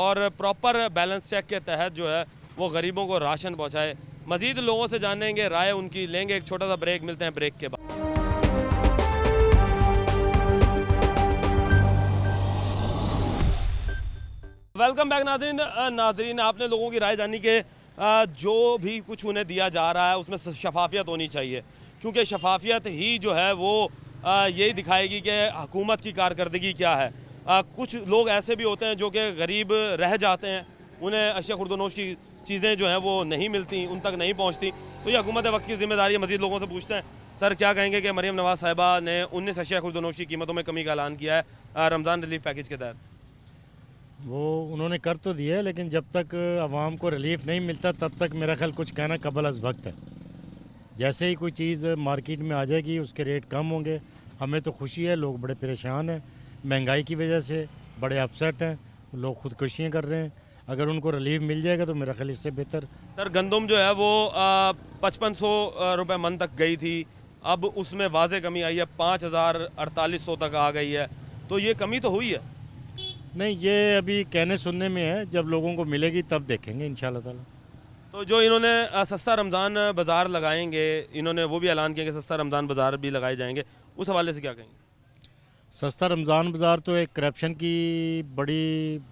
और प्रॉपर बैलेंस चेक के तहत जो है वो गरीबों को राशन पहुँचाए। मज़ीद लोगों से जानेंगे, राय उनकी लेंगे। एक छोटा सा ब्रेक, मिलते हैं ब्रेक के बाद। वेलकम बैक नाजरीन आपने लोगों की राय जानी कि जो भी कुछ उन्हें दिया जा रहा है उसमें शफाफियत होनी चाहिए, क्योंकि शफाफियत ही जो है वो यही दिखाएगी कि हुकूमत की कारकर्दगी क्या है। कुछ लोग ऐसे भी होते हैं जो कि गरीब रह जाते हैं, उन्हें अशिया खुर्दनोश की चीज़ें जो हैं वो नहीं मिलती, उन तक नहीं पहुँचती। तो ये हुकूमत वक्त की ज़िम्मेदारी है। मज़ीद लोगों से पूछते हैं, सर क्या कहेंगे कि मरीम नवाज़ साहिबा ने 19 अशिया खुर्दनोश की कीमतों में कमी का ऐलान किया है रमज़ान रिलीफ पैकेज के तहत? वो उन्होंने कर तो दिया है, लेकिन जब तक आवाम को रिलीफ नहीं मिलता तब तक मेरा ख्याल कुछ कहना कबल अज़ वक्त है। जैसे ही कोई चीज़ मार्केट में आ जाएगी उसके रेट कम होंगे। हमें तो खुशी है, लोग बड़े परेशान हैं महंगाई की वजह से, बड़े अपसेट हैं, लोग खुदकुशियाँ कर रहे हैं। अगर उनको रिलीफ मिल जाएगा तो मेरा ख्याल इससे बेहतर। सर गंदम जो है वो 5500 रुपये मन तक गई थी, अब उसमें वाज़े कमी आई है, 5400 तक आ गई है। तो ये कमी तो हुई है? नहीं, ये अभी कहने सुनने में है, जब लोगों को मिलेगी तब देखेंगे इंशाल्लाह ताला। तो जो इन्होंने सस्ता रमज़ान बाज़ार लगाएंगे, इन्होंने वो भी ऐलान किया कि सस्ता रमज़ान बाज़ार भी लगाए जाएंगे, उस हवाले से क्या कहेंगे? सस्ता रमज़ान बाज़ार तो एक करप्शन की बड़ी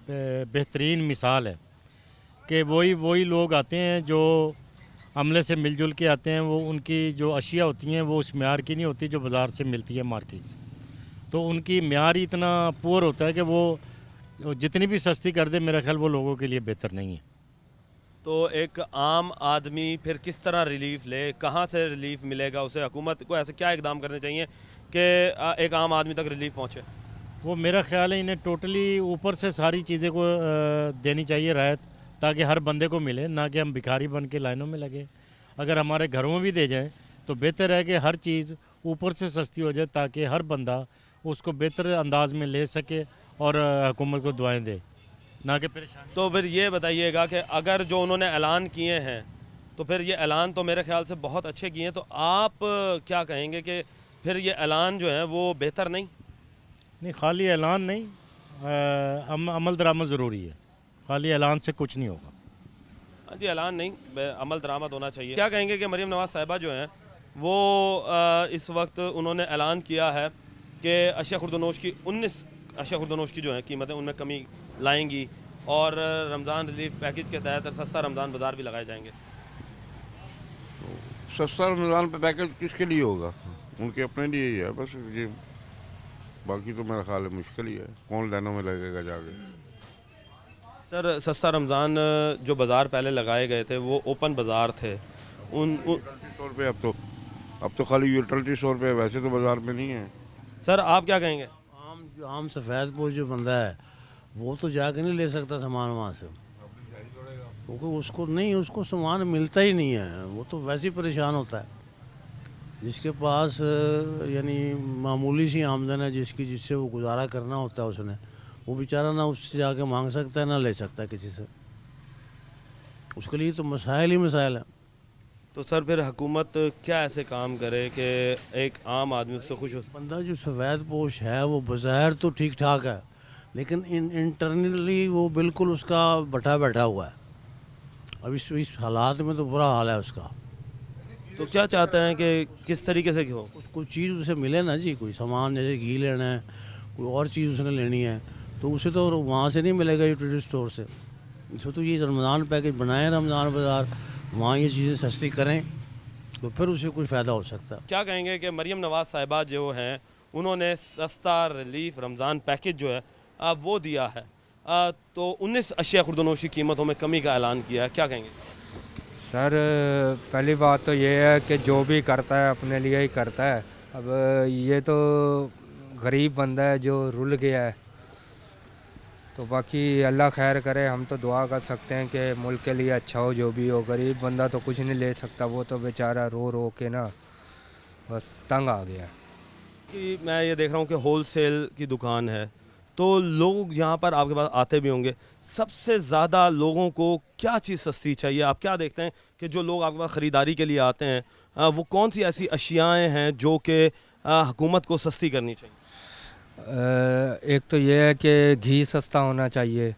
बेहतरीन मिसाल है कि वही लोग आते हैं जो अमले से मिलजुल के आते हैं। वो उनकी जो अशिया होती हैं वो उस म्यार की नहीं होती जो बाज़ार से मिलती है मार्केट से। तो उनकी म्यार ही इतना पुअर होता है कि वो जितनी भी सस्ती कर दे मेरा ख्याल वो लोगों के लिए बेहतर नहीं है। तो एक आम आदमी फिर किस तरह रिलीफ ले, कहाँ से रिलीफ मिलेगा उसे? हुकूमत को ऐसे क्या इकदाम करने चाहिए कि एक आम आदमी तक रिलीफ पहुँचे? वो मेरा ख्याल है इन्हें टोटली ऊपर से सारी चीज़ें को देनी चाहिए राहत, ताकि हर बंदे को मिले, ना कि हम भिखारी बन के लाइनों में लगे। अगर हमारे घरों में भी दे जाए तो बेहतर है कि हर चीज़ ऊपर से सस्ती हो जाए, ताकि हर बंदा उसको बेहतर अंदाज में ले सके और हुकूमत को दुआएं दे, ना कि परेशान। तो फिर ये बताइएगा कि अगर जो उन्होंने ऐलान किए हैं तो फिर ये ऐलान तो मेरे ख्याल से बहुत अच्छे किए हैं, तो आप क्या कहेंगे कि फिर ये ऐलान जो है वो बेहतर नहीं? नहीं, खाली ऐलान नहीं, अमल दरामद ज़रूरी है, खाली ऐलान से कुछ नहीं होगा। हाँ जी, ऐलान नहीं, अमल दरामद होना चाहिए। क्या कहेंगे कि मरीम नवाज़ साहिबा जो हैं वो इस वक्त उन्होंने ऐलान किया है कि अशिया खुर्दनोश की 19 अशिया खुर्दनोश की जो है कीमतें उनमें कमी लाएंगी और रमज़ान रिलीफ पैकेज के तहत सस्ता रमज़ान बाज़ार भी लगाए जाएंगे। सस्ता रमज़ान पैकेज किसके लिए होगा? उनके अपने लिए ही है बस ये, बाकी तो मेरा ख्याल है मुश्किल ही है, कौन लाइनों में लगेगा जाके। सर सस्ता रमज़ान जो बाज़ार पहले लगाए गए थे वो ओपन बाज़ार थे, उन तौर पे अब तो खाली यूटिलिटी स्टोर पे, वैसे तो बाज़ार में नहीं है। सर आप क्या कहेंगे? आम सफ़ेद पोश जो बंदा है वो तो जाके नहीं ले सकता सामान वहाँ से, क्योंकि उसको सामान मिलता ही नहीं है, वो तो वैसे ही परेशान होता है। जिसके पास यानी मामूली सी आमदन है, जिससे वो गुजारा करना होता है उसने, वो बेचारा ना उससे जाके मांग सकता है ना ले सकता है किसी से। उसके लिए तो मसाइल ही मसाइल है। तो सर फिर हुकूमत क्या ऐसे काम करे कि एक आम आदमी उससे खुश हो? बंदा जो सफ़ेद पोश है वो बाज़ाहिर तो ठीक ठाक है, लेकिन इंटरनली वो बिल्कुल उसका बैठा हुआ है। अब इस हालात में तो बुरा हाल है उसका। तो क्या चाहते हैं कि किस तरीके से हो? कोई चीज़ उसे मिले ना जी, कोई सामान जैसे घी लेना है, कोई और चीज़ उसने लेनी है, तो उसे तो वहाँ से नहीं मिलेगा यूटिलिटी स्टोर से। इसको तो ये रमज़ान पैकेज बनाए रमज़ान बाज़ार, वहाँ ये चीज़ें सस्ती करें तो फिर उसे कुछ फ़ायदा हो सकता है। क्या कहेंगे कि मरियम नवाज़ साहिबा जो हैं उन्होंने सस्ता रिलीफ रमज़ान पैकेज जो है वो दिया है, तो 19 अशिया खुर्दनोश की कीमतों में कमी का ऐलान किया है, क्या कहेंगे? सर पहली बात तो ये है कि जो भी करता है अपने लिए ही करता है। अब ये तो गरीब बंदा है जो रुल गया है, तो बाकी अल्लाह खैर करे। हम तो दुआ कर सकते हैं कि मुल्क के लिए अच्छा हो, जो भी हो। गरीब बंदा तो कुछ नहीं ले सकता, वो तो बेचारा रो रो के ना बस तंग आ गया। कि मैं ये देख रहा हूँ कि होल सेल की दुकान है, तो लोग यहाँ पर आपके पास आते भी होंगे। सबसे ज़्यादा लोगों को क्या चीज़ सस्ती चाहिए? आप क्या देखते हैं कि जो लोग आपके पास ख़रीदारी के लिए आते हैं वो कौन सी ऐसी अशियाएँ हैं जो कि हुकूमत को सस्ती करनी चाहिए? एक तो ये है कि घी सस्ता होना चाहिए,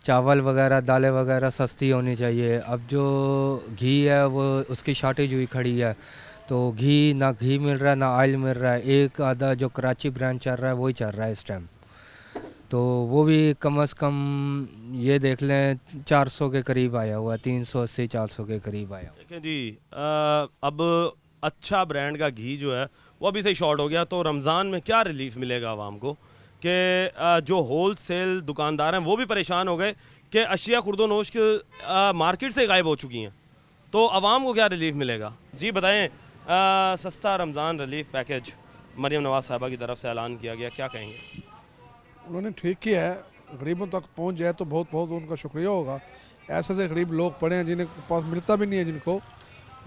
चावल वगैरह दालें वगैरह सस्ती होनी चाहिए। अब जो घी है वो उसकी शॉर्टेज हुई खड़ी है, तो ना घी मिल रहा है ना ऑयल मिल रहा है। एक आधा जो कराची ब्रांड चल रहा है वही चल रहा है इस टाइम, तो वो भी कम से कम ये देख लें 400 के करीब आया हुआ है, 380 400 के करीब आया। देखिए जी, अब अच्छा ब्रांड का घी जो है वो अभी से शॉर्ट हो गया, तो रमज़ान में क्या रिलीफ मिलेगा आवाम को कि जो होल सेल दुकानदार हैं वो भी परेशान हो गए कि अशिया खुर्दोनोश के मार्केट से गायब हो चुकी हैं, तो आवाम को क्या रिलीफ मिलेगा? जी बताएं। सस्ता रमज़ान रिलीफ पैकेज मरियम नवाज़ साहिबा की तरफ से ऐलान किया गया, क्या कहेंगे? उन्होंने ठीक किया है, गरीबों तक पहुंच जाए तो बहुत बहुत उनका शुक्रिया होगा। ऐसे से गरीब लोग पड़े हैं जिन्हें पास मिलता भी नहीं है, जिनको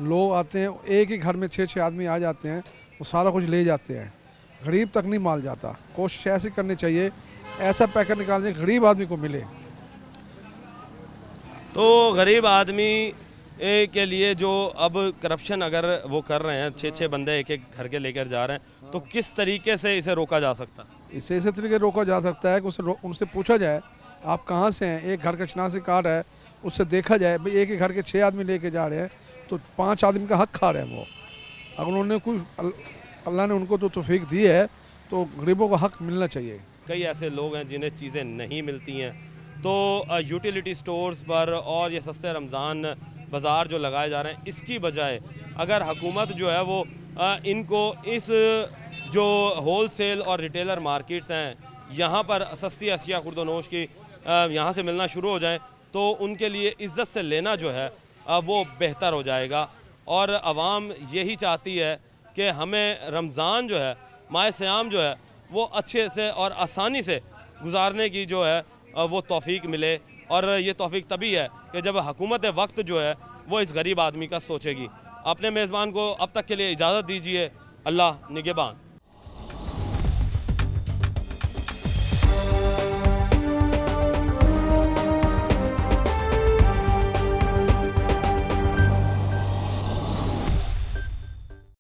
लोग आते हैं एक ही घर में 6-6 आदमी आ जाते हैं, वो सारा कुछ ले जाते हैं, गरीब तक नहीं माल जाता। कोशिश ऐसी करनी चाहिए, ऐसा पैकेट निकालने गरीब आदमी को मिले। तो गरीब आदमी के लिए जो अब करप्शन अगर वो कर रहे हैं, 6-6 बंदे एक घर के लेकर जा रहे हैं, तो किस तरीके से इसे रोका जा सकता है? इसे इसी तरीके रोका जा सकता है कि उनसे पूछा जाए आप कहाँ से हैं। एक घर का शनाख्ती कार्ड है, उससे देखा जाए भाई एक ही घर के 6 आदमी लेके जा रहे हैं तो 5 आदमी का हक खा रहे हैं वो। अगर उन्होंने कुछ अल्लाह ने उनको तो तौफीक दी है तो गरीबों को हक मिलना चाहिए। कई ऐसे लोग हैं जिन्हें चीज़ें नहीं मिलती हैं, तो यूटिलिटी स्टोर्स पर और ये सस्ते रमज़ान बाज़ार जो लगाए जा रहे हैं, इसकी बजाय अगर हुकूमत जो है वो इनको इस जो होल सेल और रिटेलर मार्केट्स हैं यहाँ पर सस्ती अशिया खुर्दोनोश की यहाँ से मिलना शुरू हो जाए, तो उनके लिए इज़्ज़त से लेना जो है वो बेहतर हो जाएगा। और आवाम यही चाहती है कि हमें रमज़ान जो है, माह सियाम जो है, वो अच्छे से और आसानी से गुजारने की जो है वो तौफीक मिले। और ये तौफीक तभी है कि जब हुकूमत वक्त जो है वो इस गरीब आदमी का सोचेगी। अपने मेज़बान को अब तक के लिए इजाज़त दीजिए। अल्लाह निगहबान।